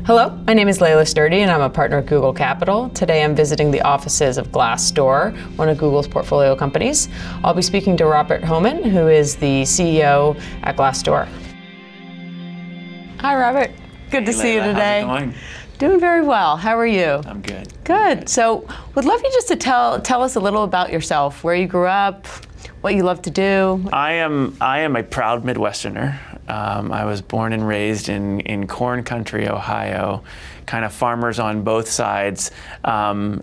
Hello, my name is Layla Sturdy and I'm a partner at Google Capital. Today I'm visiting the offices of Glassdoor, one of Google's portfolio companies. I'll be speaking to Robert Hohman, who is the CEO at Glassdoor. Hi Robert, good to see you today. How's it going? Doing very well. How are you? I'm good. Good. So would love you just to tell us a little about yourself, where you grew up, what you love to do. I am a proud Midwesterner. I was born and raised in corn country, Ohio, kind of farmers on both sides. And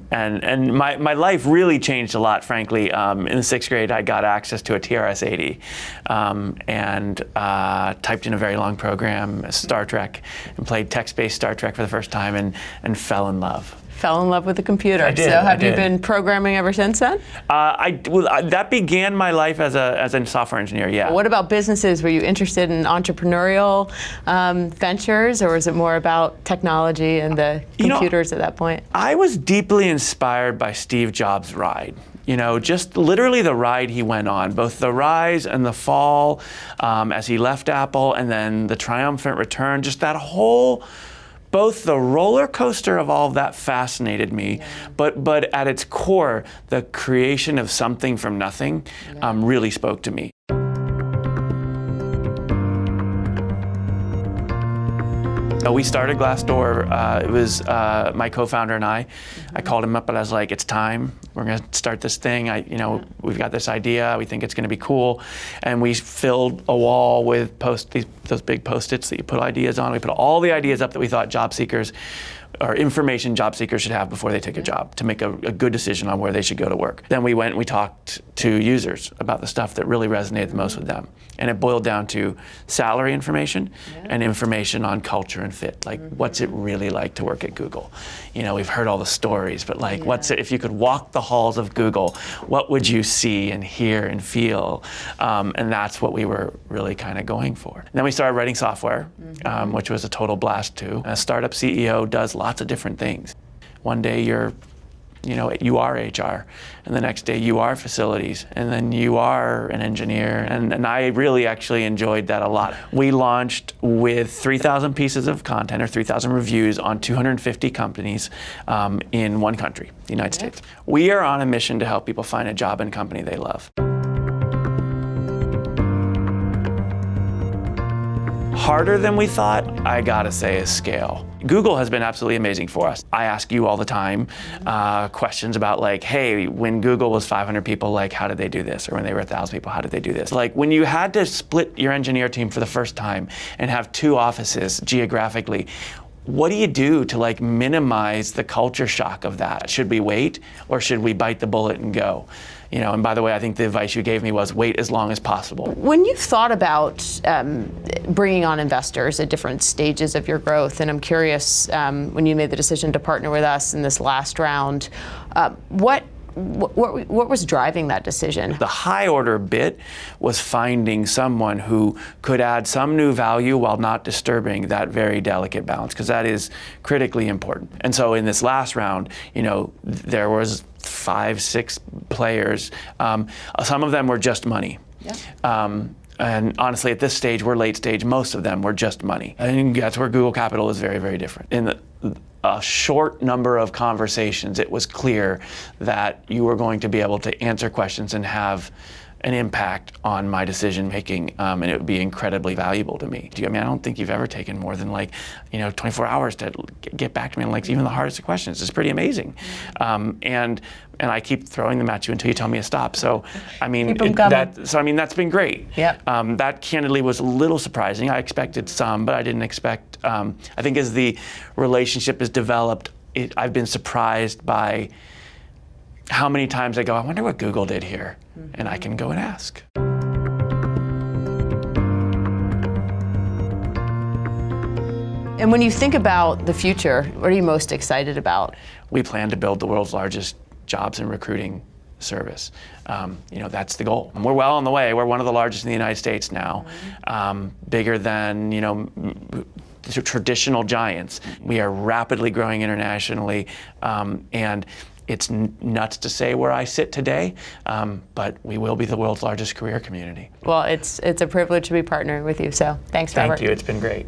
my life really changed a lot, frankly. In the sixth grade, I got access to a TRS-80 and typed in a very long program, Star Trek, and played text-based Star Trek for the first time and fell in love. Fell in love with the computer. I did, so have you been programming ever since then? That began my life as a software engineer, yeah. What about businesses? Were you interested in entrepreneurial ventures, or was it more about technology and the computers at that point? I was deeply inspired by Steve Jobs' ride. Just literally the ride he went on, both the rise and the fall as he left Apple, and then the triumphant return, just that whole, both the roller coaster of all of that fascinated me, but at its core, the creation of something from nothing really spoke to me. We started Glassdoor. It was my co-founder and I. I called him up and I was like, "It's time. We're going to start this thing. We've got this idea. We think it's going to be cool." And we filled a wall with those big Post-its that you put ideas on. We put all the ideas up that we thought job seekers or information job seekers should have before they take a job to make a good decision on where they should go to work. Then we went and we talked to users about the stuff that really resonated the most with them. And it boiled down to salary information and information on culture and fit. Like, what's it really like to work at Google? We've heard all the stories, but what's it, if you could walk the halls of Google, what would you see and hear and feel? And that's what we were really kind of going for. And then we started writing software, which was a total blast too. A startup CEO does lots of different things. One day you are HR, and the next day you are facilities, and then you are an engineer, and I really actually enjoyed that a lot. We launched with 3,000 pieces of content, or 3,000 reviews on 250 companies in one country, the United States. We are on a mission to help people find a job in a company they love. Harder than we thought, I gotta say, is scale. Google has been absolutely amazing for us. I ask you all the time questions about hey, when Google was 500 people, how did they do this? Or when they were 1,000 people, how did they do this? When you had to split your engineer team for the first time and have two offices geographically, what do you do to minimize the culture shock of that? Should we wait, or should we bite the bullet and go? And by the way, I think the advice you gave me was wait as long as possible. When you've thought about bringing on investors at different stages of your growth, and I'm curious, when you made the decision to partner with us in this last round, what was driving that decision? The high order bit was finding someone who could add some new value while not disturbing that very delicate balance, because that is critically important. And so in this last round, there was 5-6 players. Some of them were just money. And honestly, at this stage, we're late stage. Most of them were just money. I think that's where Google Capital is very, very different. In a short number of conversations, it was clear that you were going to be able to answer questions and have an impact on my decision making, and it would be incredibly valuable to me. I don't think you've ever taken more than 24 hours to get back to me on even the hardest of questions. It's pretty amazing. And I keep throwing them at you until you tell me to stop. So that's been great. Yep. That candidly was a little surprising. I expected some, but I didn't expect. I think as the relationship has developed, I've been surprised by how many times I go, I wonder what Google did here, and I can go and ask. And when you think about the future, what are you most excited about? We plan to build the world's largest jobs and recruiting service. That's the goal. And we're well on the way. We're one of the largest in the United States now, bigger than traditional giants. We are rapidly growing internationally, and it's nuts to say where I sit today, but we will be the world's largest career community. Well, it's a privilege to be partnering with you, so thanks, Robert. Thank you, it's been great.